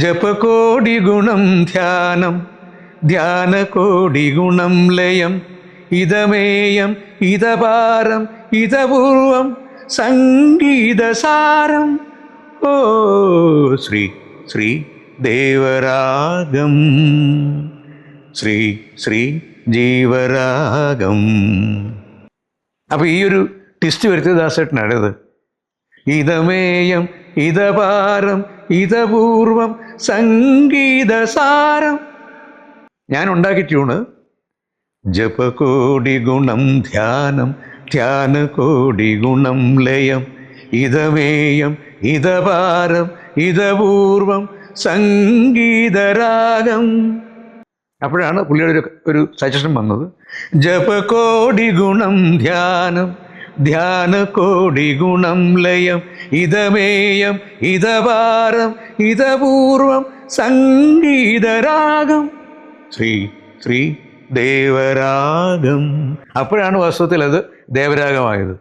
ജപകോടി ഗുണം ധ്യാനം ധ്യാനകോടി ഗുണം ലയം ഇതമേയം ഇതപാരം ഇതപൂർവം സംഗീതസാരം. ഓ ശ്രീ ശ്രീ ദേവരാഗം, ശ്രീ ശ്രീ ജീവരാഗം. അപ്പൊ ഈ ഒരു ട്വിസ്റ്റ് വരുത്തിയത് ദാസേട്ടനാണ്. ഇത് ഇതമേയം ഇതപാരം ഇതപൂർവം സംഗീതസാരം. ഞാൻ ഉണ്ടാക്കി ട്യൂണ് ജപകോടി ഗുണം ധ്യാനം ധ്യാനകോടി ഗുണം ലയം ഇതമേയം ഇതപാരം ഇതപൂർവം സംഗീതരാഗം. അപ്പോഴാണ് പുള്ളിയുടെ ഒരു സജഷൻ വന്നത്, ജപകോടി ഗുണം ധ്യാനം ധ്യാനകോടി ഗുണം ലയം ഇതമേയം ഇതപാരം ഇതപൂർവം സംഗീതരാഗം, ശ്രീ ശ്രീ ദേവരാഗം. അപ്പോഴാണ് വാസ്തവത്തിൽ അത് ദേവരാഗമായത്.